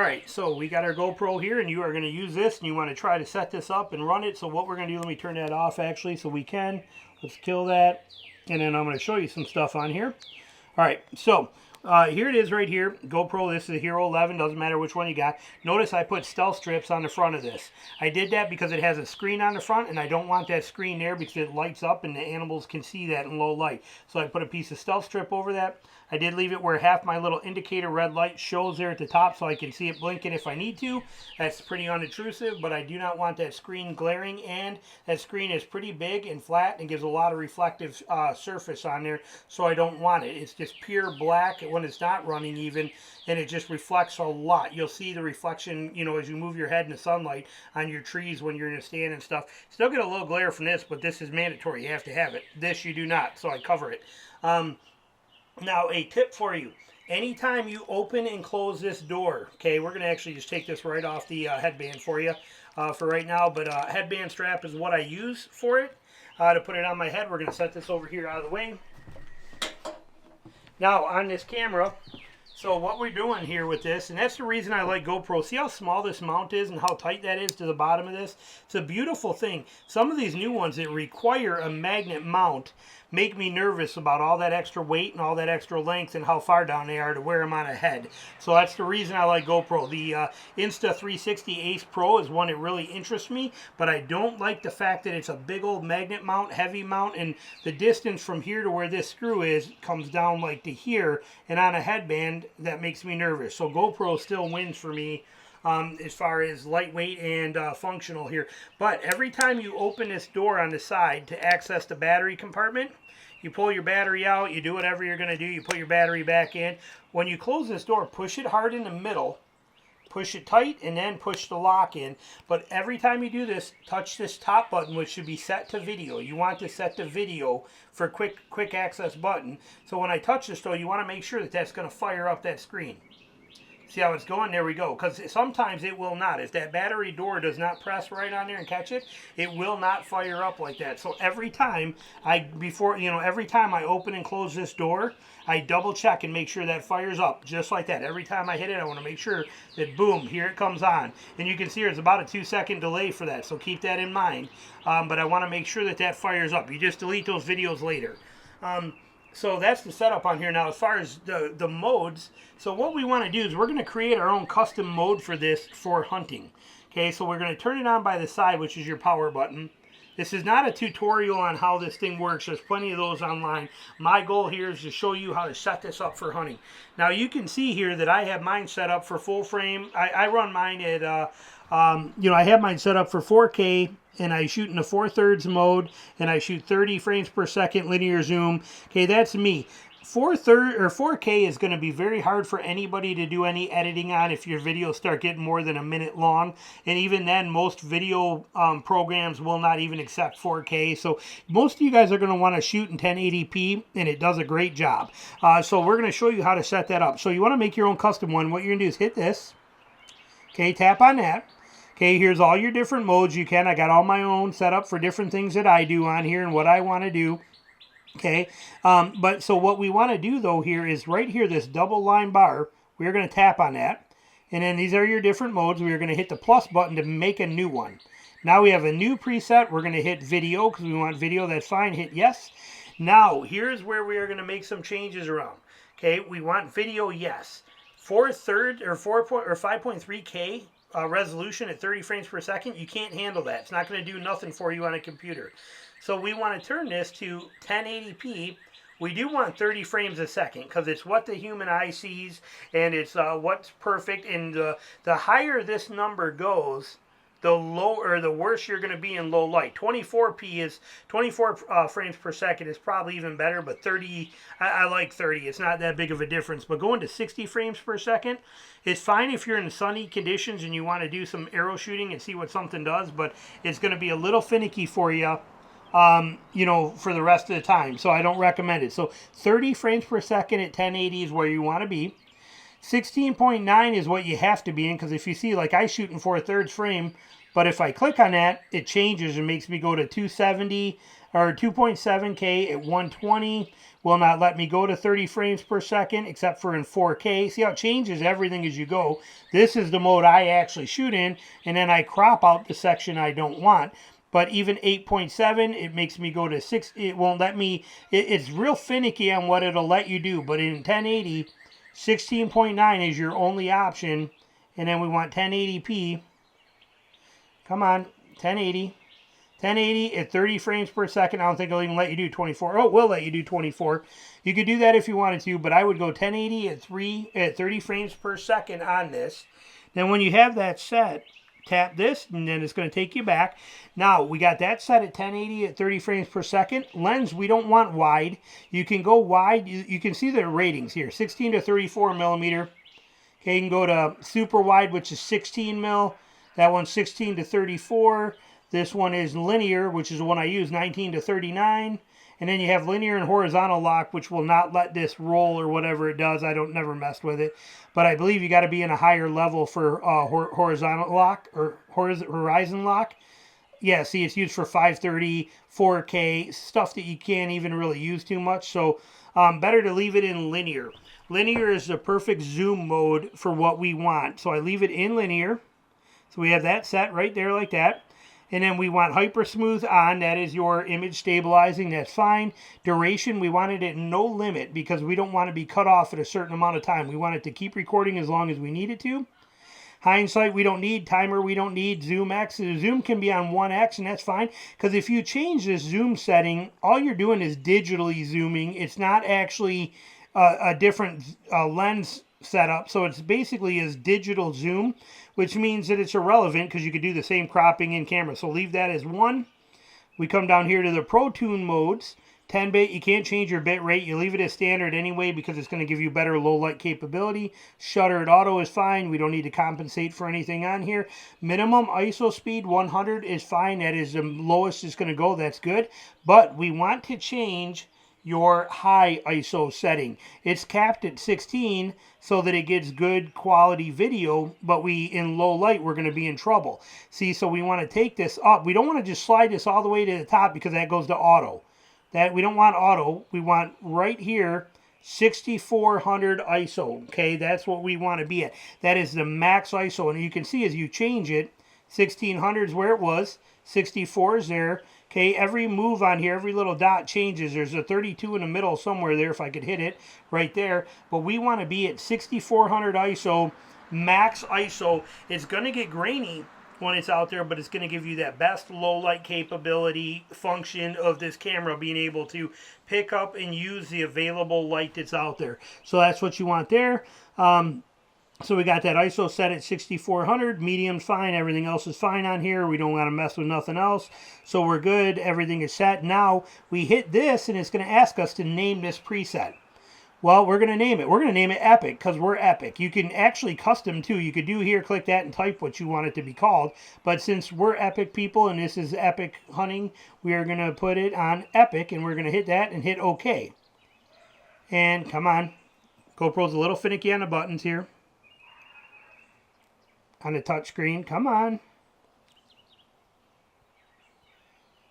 Alright, so we got our GoPro here, and you are going to use this, and you want to try to set this up and run it. So what we're going to do, let me turn that off actually so we can. Let's kill that, and then I'm going to show you some stuff on here. Alright, so here it is right here. GoPro, this is a Hero 11, doesn't matter which one you got. Notice I put stealth strips on the front of this. I did that because it has a screen on the front, and I don't want that screen there because it lights up and the animals can see that in low light. So I put a piece of stealth strip over that. I did leave it where half my little indicator red light shows there at the top so I can see it blinking if I need to. That's pretty unintrusive, but I do not want that screen glaring, and that screen is pretty big and flat and gives a lot of reflective surface on there, so I don't want it. It's just pure black when it's not running even, and it just reflects a lot. You'll see the reflection, you know, as you move your head in the sunlight on your trees when you're in a stand and stuff. Still get a little glare from this, but this is mandatory. You have to have it. This you do not, so I cover it. Now, a tip for you. Anytime you open and close this door, okay, we're going to actually just take this right off the headband for you for right now, but headband strap is what I use for it. To put it on my head, we're going to set this over here out of the way. Now, on this camera, so what we're doing here with this, and that's the reason I like GoPro. See how small this mount is and how tight that is to the bottom of this? It's a beautiful thing. Some of these new ones that require a magnet mount make me nervous about all that extra weight and all that extra length and how far down they are to wear them on a head. So that's the reason I like GoPro. The Insta360 Ace Pro is one that really interests me, but I don't like the fact that it's a big old magnet mount, heavy mount, and the distance from here to where this screw is comes down like to here, and on a headband, that makes me nervous. So GoPro still wins for me as far as lightweight and functional here. But every time you open this door on the side to access the battery compartment, you pull your battery out, you do whatever you're going to do, you put your battery back in. When you close this door, push it hard in the middle, push it tight, and then push the lock in. But every time you do this, touch this top button, which should be set to video. You want to set to video for quick access button. So when I touch this though, you want to make sure that that's going to fire up that screen. See how it's going? There we go. Because sometimes it will not. If that battery door does not press right on there and catch it, it will not fire up like that. So every time every time I open and close this door, I double check and make sure that fires up just like that. Every time I hit it, I want to make sure that boom, here it comes on. And you can see there's about a 2-second delay for that. So keep that in mind. But I want to make sure that that fires up. You just delete those videos later. So that's the setup on here. Now, as far as the modes, so what we want to do is we're going to create our own custom mode for this for hunting. Okay, so we're going to turn it on by the side, which is your power button. This is not a tutorial on how this thing works. There's plenty of those online. My goal here is to show you how to set this up for hunting. Now, you can see here that I have mine set up for full frame. I run mine at, I have mine set up for 4K. And I shoot in a 4/3 mode, and I shoot 30 frames per second linear zoom. Okay, that's me. 4K is going to be very hard for anybody to do any editing on if your videos start getting more than a minute long. And even then, most video programs will not even accept 4K. So most of you guys are going to want to shoot in 1080p, and it does a great job. So we're going to show you how to set that up. So you want to make your own custom one. What you're going to do is hit this. Okay, tap on that. Okay, here's all your different modes you can. I got all my own set up for different things that I do on here and what I want to do. Okay, but so what we want to do though here is right here, this double line bar, we're going to tap on that. And then these are your different modes. We're going to hit the plus button to make a new one. Now we have a new preset. We're going to hit video because we want video. That's fine. Hit yes. Now here's where we are going to make some changes around. Okay, we want video, yes. 5.3K. Resolution at 30 frames per second, you can't handle that. It's not going to do nothing for you on a computer. So we want to turn this to 1080p. We do want 30 frames a second because it's what the human eye sees, and it's what's perfect. And the higher this number goes, the lower, the worse you're going to be in low light. 24 frames per second is probably even better, but 30, I like 30. It's not that big of a difference. But going to 60 frames per second is fine if you're in sunny conditions and you want to do some arrow shooting and see what something does, but it's going to be a little finicky for you, for the rest of the time. So I don't recommend it. So 30 frames per second at 1080 is where you want to be. 16.9 is what you have to be in, because if you see, like I shoot in 4/3 frame, But if I click on that, it changes and makes me go to 270 or 2.7K at 120. Will not let me go to 30 frames per second except for in 4K. See how it changes everything as you go. This is the mode I actually shoot in, and then I crop out the section I don't want. But even 8.7, it makes me go to 6. It won't let me. It's real finicky on what it'll let you do. But in 1080, 16.9 is your only option. And then we want 1080p. Come on, 1080. 1080 at 30 frames per second. I don't think it'll even let you do 24. Oh, it will let you do 24. You could do that if you wanted to, but I would go 1080 at 30 frames per second on this. Then when you have that set, tap this, and then it's going to take you back. Now, we got that set at 1080 at 30 frames per second. Lens, we don't want wide. You can go wide. You can see the ratings here, 16 to 34 millimeter. Okay, you can go to super wide, which is 16 mil. That one's 16 to 34. This one is linear, which is the one I use, 19 to 39. And then you have linear and horizontal lock, which will not let this roll or whatever it does. I don't never messed with it. But I believe you got to be in a higher level for horizontal lock or horizon lock. Yeah, see, it's used for 530, 4K, stuff that you can't even really use too much. So better to leave it in linear. Linear is the perfect zoom mode for what we want. So I leave it in linear. So we have that set right there like that. And then we want hyper smooth on. That is your image stabilizing. That's fine. Duration, we want it at no limit because we don't want to be cut off at a certain amount of time. We want it to keep recording as long as we need it to. Hindsight, we don't need. Timer, we don't need. Zoom X. The zoom can be on 1X, and that's fine. Because if you change this zoom setting, all you're doing is digitally zooming. It's not actually a different lens setup. So it's basically is digital zoom, which means that it's irrelevant because you could do the same cropping in camera. So leave that as 1. We come down here to the Pro Tune modes. 10-bit, you can't change your bit rate. You leave it as standard anyway because it's going to give you better low light capability. Shuttered auto is fine. We don't need to compensate for anything on here. Minimum ISO speed 100 is fine. That is the lowest it's going to go. That's good. But we want to change your high ISO setting. It's capped at 16 so that it gets good quality video, but in low light, we're going to be in trouble. See, so we want to take this up. We don't want to just slide this all the way to the top because that goes to auto. That we don't want auto. We want right here 6400 ISO. Okay, that's what we want to be at. That is the max ISO, and you can see as you change it, 1600 is where it was, 64 is there. Okay, every move on here, every little dot changes. There's a 32 in the middle somewhere there if I could hit it right there. But we want to be at 6400 ISO, max ISO. It's going to get grainy when it's out there, but it's going to give you that best low light capability function of this camera, being able to pick up and use the available light that's out there. So that's what you want there. So we got that ISO set at 6400, medium's fine, everything else is fine on here. We don't want to mess with nothing else. So we're good, everything is set. Now we hit this and it's going to ask us to name this preset. Well, we're going to name it. We're going to name it Epic because we're Epic. You can actually custom too. You could do here, click that and type what you want it to be called. But since we're Epic people and this is Epic Hunting, we are going to put it on Epic and we're going to hit that and hit OK. And come on. GoPro's a little finicky on the buttons here. On the touch screen. Come on.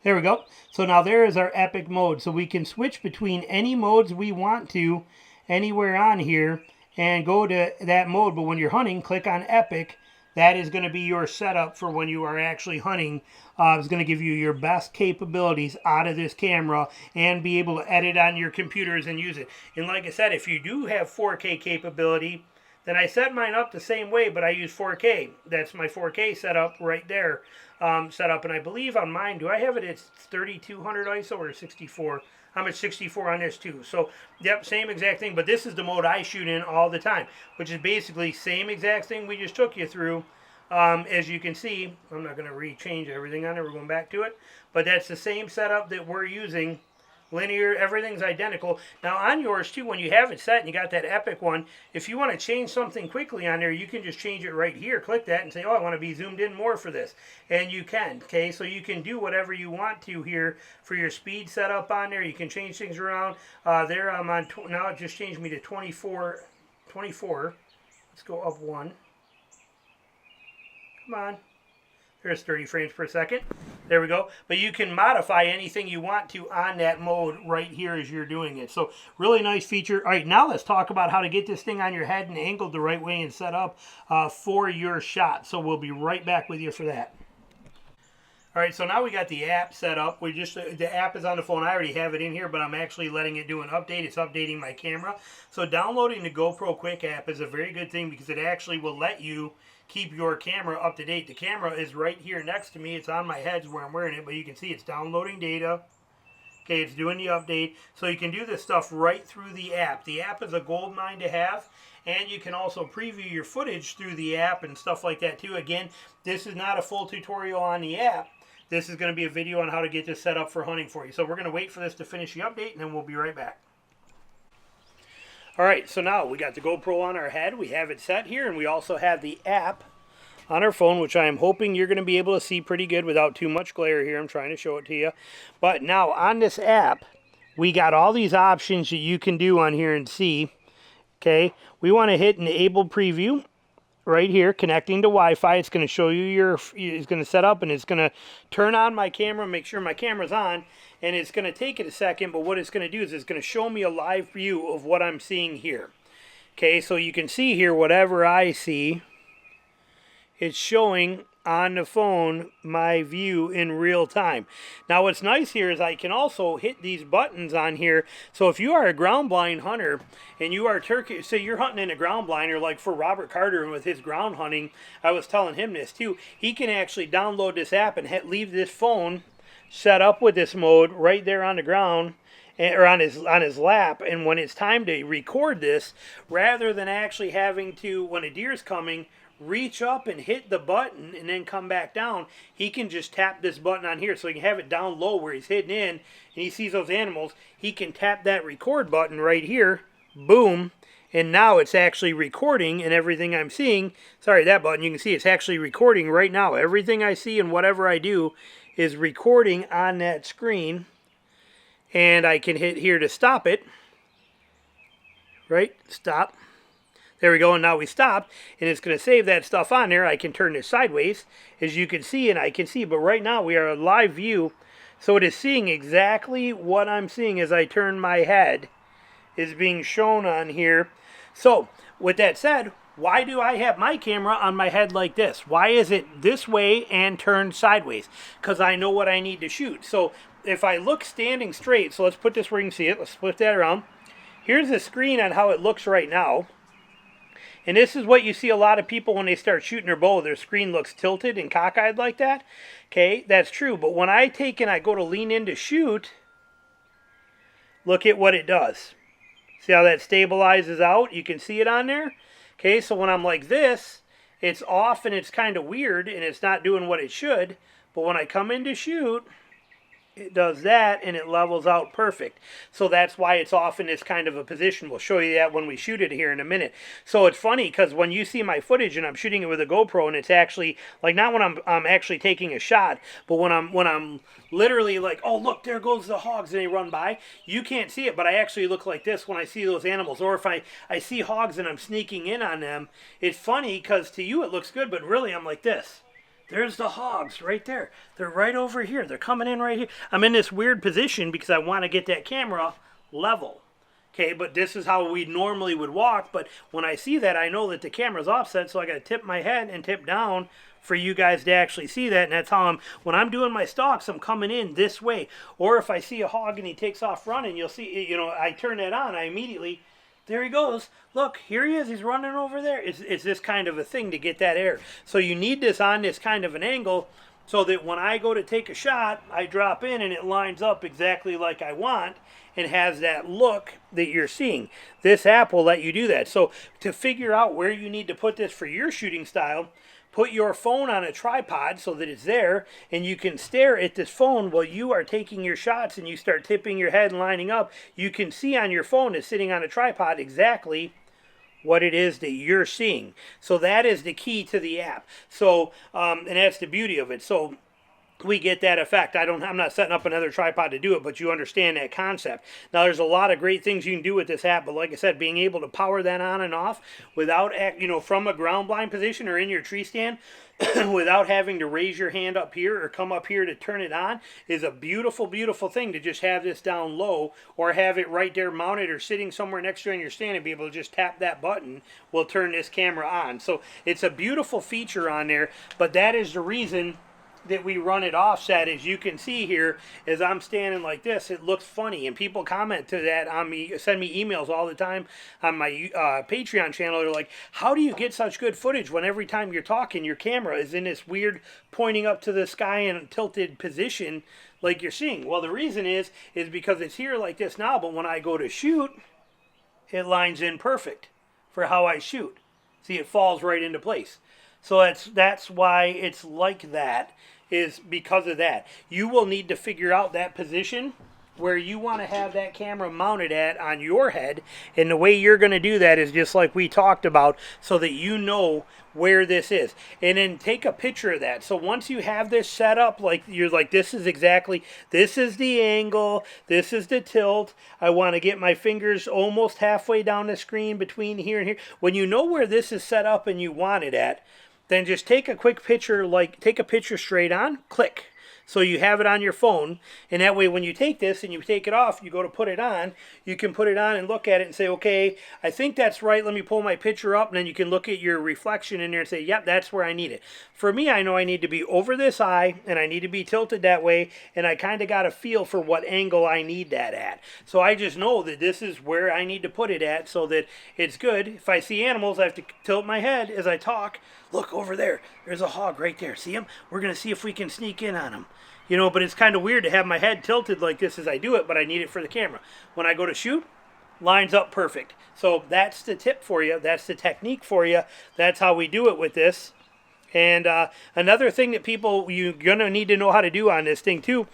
There we go. So now there is our Epic mode. So we can switch between any modes we want to anywhere on here and go to that mode. But when you're hunting, click on Epic. That is going to be your setup for when you are actually hunting. It's going to give you your best capabilities out of this camera and be able to edit on your computers and use it. And like I said, if you do have 4K capability, then I set mine up the same way, but I use 4K. That's my 4K setup right there. And I believe on mine, do I have it at 3200 ISO or 64? I'm at 64 on this too. So, yep, same exact thing. But this is the mode I shoot in all the time, which is basically same exact thing we just took you through. As you can see, I'm not going to re-change everything on it. We're going back to it. But that's the same setup that we're using. Linear, everything's identical. Now on yours too, when you have it set and you got that Epic one, if you want to change something quickly on there, you can just change it right here. Click that and say, oh, I want to be zoomed in more for this. And you can, okay? So you can do whatever you want to here for your speed setup on there. You can change things around. There I'm on, now it just changed me to 24. Let's go up 1. Come on. There's 30 frames per second. There we go. But you can modify anything you want to on that mode right here as you're doing it. So really nice feature. All right, now let's talk about how to get this thing on your head and angled the right way and set up for your shot. So we'll be right back with you for that. All right, so now we got the app set up. The app is on the phone. I already have it in here, but I'm actually letting it do an update. It's updating my camera. So downloading the GoPro Quick app is a very good thing because it actually will let you keep your camera up to date. The camera is right here next to me. It's on my head where I'm wearing it, but you can see it's downloading data. Okay, it's doing the update. So you can do this stuff right through the app. The app is a gold mine to have. And you can also preview your footage through the app and stuff like that too. Again, this is not a full tutorial on the app. This is going to be a video on how to get this set up for hunting for you. So we're going to wait for this to finish the update, and then we'll be right back. All right, so now we got the GoPro on our head. We have it set here, and we also have the app on our phone, which I am hoping you're going to be able to see pretty good without too much glare here. I'm trying to show it to you. But now on this app, we got all these options that you can do on here and see. Okay, we want to hit Enable Preview. Right here, connecting to Wi-Fi. It's going to show you it's going to set up, and it's going to turn on my camera, make sure my camera's on, and it's going to take it a second, but what it's going to do is it's going to show me a live view of what I'm seeing here. Okay, so you can see here whatever I see, it's showing on the phone my view in real time. Now what's nice here is I can also hit these buttons on here. So if you are a ground blind hunter and you are say you're hunting in a ground blind, or like for Robert Carter with his ground hunting, I was telling him this too, he can actually download this app and leave this phone set up with this mode right there on the ground, or on his lap, and when it's time to record this, rather than actually having to, when a deer's coming, reach up and hit the button and then come back down, he can just tap this button on here. So he can have it down low where he's hidden in and he sees those animals. He can tap that record button right here, boom, and now it's actually recording, and everything I'm seeing, sorry, that button, you can see it's actually recording right now. Everything I see and whatever I do is recording on that screen, and I can hit here to stop it, right, stop. There we go, and now we stopped, and it's going to save that stuff on there. I can turn this sideways, as you can see, and I can see, but right now we are a live view, so it is seeing exactly what I'm seeing as I turn my head is being shown on here. So, with that said, why do I have my camera on my head like this? Why is it this way and turned sideways? Because I know what I need to shoot. So, if I look standing straight, so let's put this where you can see it. Let's flip that around. Here's the screen on how it looks right now. And this is what you see a lot of people when they start shooting their bow. Their screen looks tilted and cockeyed like that. Okay, that's true. But when I take and I go to lean in to shoot, look at what it does. See how that stabilizes out? You can see it on there. Okay, so when I'm like this, it's off and it's kind of weird and it's not doing what it should. But when I come in to shoot, it does that and it levels out perfect. So that's why it's off in this kind of a position. We'll show you that when we shoot it here in a minute. So it's funny because when you see my footage and I'm shooting it with a GoPro, and it's actually like, not when I'm actually taking a shot, but when I'm literally like, oh look, there goes the hogs, and they run by, you can't see it, but I actually look like this when I see those animals. Or if I see hogs and I'm sneaking in on them, it's funny because to you it looks good, but really I'm like this. There's the hogs right there. They're right over here. They're coming in right here. I'm in this weird position because I want to get that camera level. Okay, but this is how we normally would walk. But when I see that, I know that the camera's offset, so I got to tip my head and tip down for you guys to actually see that. And that's how when I'm doing my stalks, I'm coming in this way. Or if I see a hog and he takes off running, you'll see, I turn that on, I immediately, there he goes. Look, here he is. He's running over there. It's this kind of a thing to get that air. So you need this on this kind of an angle so that when I go to take a shot, I drop in and it lines up exactly like I want and has that look that you're seeing. This app will let you do that. So to figure out where you need to put this for your shooting style, put your phone on a tripod so that it's there, and you can stare at this phone while you are taking your shots and you start tipping your head and lining up. You can see on your phone that's sitting on a tripod exactly what it is that you're seeing. So that is the key to the app. So, and that's the beauty of it. So we get that effect. I'm not setting up another tripod to do it, but you understand that concept. Now, there's a lot of great things you can do with this app, but like I said, being able to power that on and off without, from a ground blind position or in your tree stand, without having to raise your hand up here or come up here to turn it on, is a beautiful, beautiful thing to just have this down low or have it right there mounted or sitting somewhere next to you on your stand and be able to just tap that button will turn this camera on. So it's a beautiful feature on there, but that is the reason that we run it offset. As you can see here, as I'm standing like this, it looks funny, and people comment to that on me, send me emails all the time on my Patreon channel. They're like, how do you get such good footage when every time you're talking your camera is in this weird pointing up to the sky and tilted position like you're seeing? Well, the reason is because it's here like this now, but when I go to shoot, it lines in perfect for how I shoot. See, it falls right into place. So that's why it's like that, is because of that. You will need to figure out that position where you want to have that camera mounted at on your head, and the way you're going to do that is just like we talked about, so that you know where this is. And then take a picture of that. So once you have this set up, like you're like, this is the angle, this is the tilt, I want to get my fingers almost halfway down the screen between here and here. When you know where this is set up and you want it at, then just take a quick picture, like take a picture straight on, click. So you have it on your phone, and that way when you take this and you take it off, you go to put it on, you can put it on and look at it and say, okay, I think that's right, let me pull my picture up, and then you can look at your reflection in there and say, yep, that's where I need it. For me, I know I need to be over this eye, and I need to be tilted that way, and I kind of got a feel for what angle I need that at. So I just know that this is where I need to put it at so that it's good. If I see animals, I have to tilt my head as I talk. Look over there. There's a hog right there. See him? We're going to see if we can sneak in on him. You know, but it's kind of weird to have my head tilted like this as I do it, but I need it for the camera. When I go to shoot, lines up perfect. So that's the tip for you. That's the technique for you. That's how we do it with this. And another thing that you're going to need to know how to do on this thing too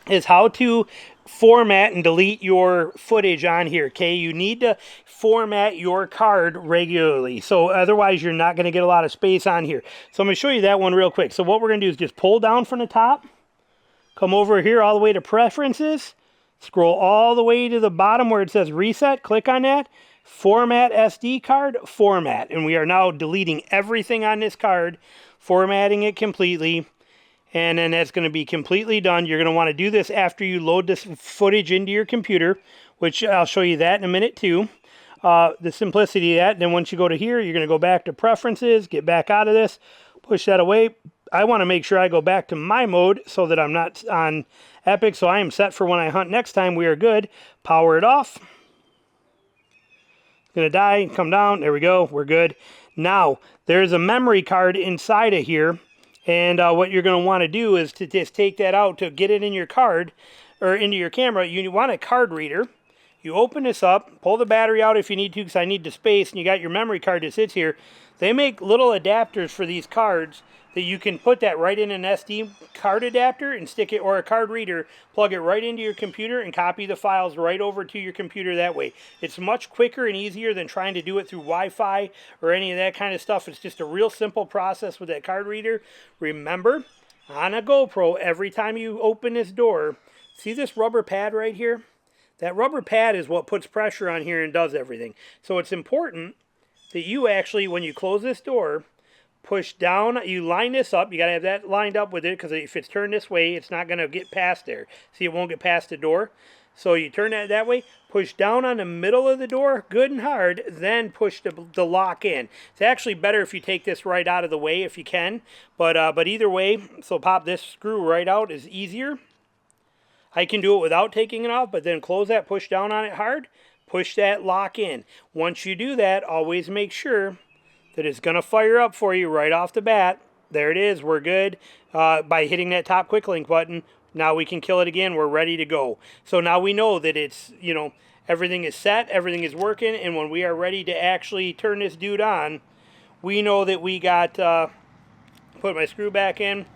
is how to format and delete your footage on here, okay? You need to format your card regularly, so otherwise you're not going to get a lot of space on here. So I'm going to show you that one real quick. So what we're going to do is just pull down from the top, come over here all the way to preferences, scroll all the way to the bottom where it says reset, click on that, format SD card, format, and we are now deleting everything on this card, formatting it completely. And then that's going to be completely done. You're going to want to do this after you load this footage into your computer, which I'll show you that in a minute too. The simplicity of that. Then once you go to here, you're going to go back to preferences, get back out of this, push that away. I want to make sure I go back to my mode so that I'm not on Epic. So I am set for when I hunt next time. We are good. Power it off. It's going to die, come down. There we go. We're good. Now, there's a memory card inside of here. And what you're going to want to do is to just take that out to get it in your card or into your camera. You want a card reader. You open this up, pull the battery out if you need to, because I need the space, and you got your memory card that sits here. They make little adapters for these cards that you can put that right in an SD card adapter and stick it, or a card reader, plug it right into your computer and copy the files right over to your computer that way. It's much quicker and easier than trying to do it through Wi-Fi or any of that kind of stuff. It's just a real simple process with that card reader. Remember, on a GoPro, every time you open this door, see this rubber pad right here? That rubber pad is what puts pressure on here and does everything. So it's important that you actually, when you close this door, push down, you line this up. You got to have that lined up with it, because if it's turned this way, it's not going to get past there. See, it won't get past the door. So you turn that way, push down on the middle of the door, good and hard, then push the lock in. It's actually better if you take this right out of the way if you can. But either way, so pop this screw right out is easier. I can do it without taking it off, but then close that, push down on it hard, push that lock in. Once you do that, always make sure that it's going to fire up for you right off the bat. There it is. We're good. By hitting that top quick link button, now we can kill it again. We're ready to go. So now we know that it's, everything is set, everything is working, and when we are ready to actually turn this dude on, we know that we got, put my screw back in,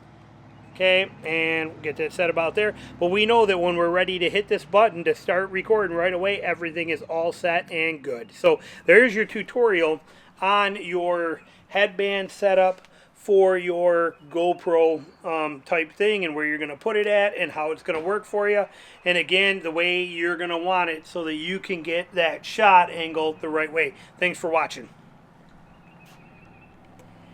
okay, and get that set about there. But we know that when we're ready to hit this button to start recording right away, everything is all set and good. So there's your tutorial on your headband setup for your GoPro type thing, and where you're going to put it at and how it's going to work for you. And again, the way you're going to want it so that you can get that shot angle the right way. Thanks for watching.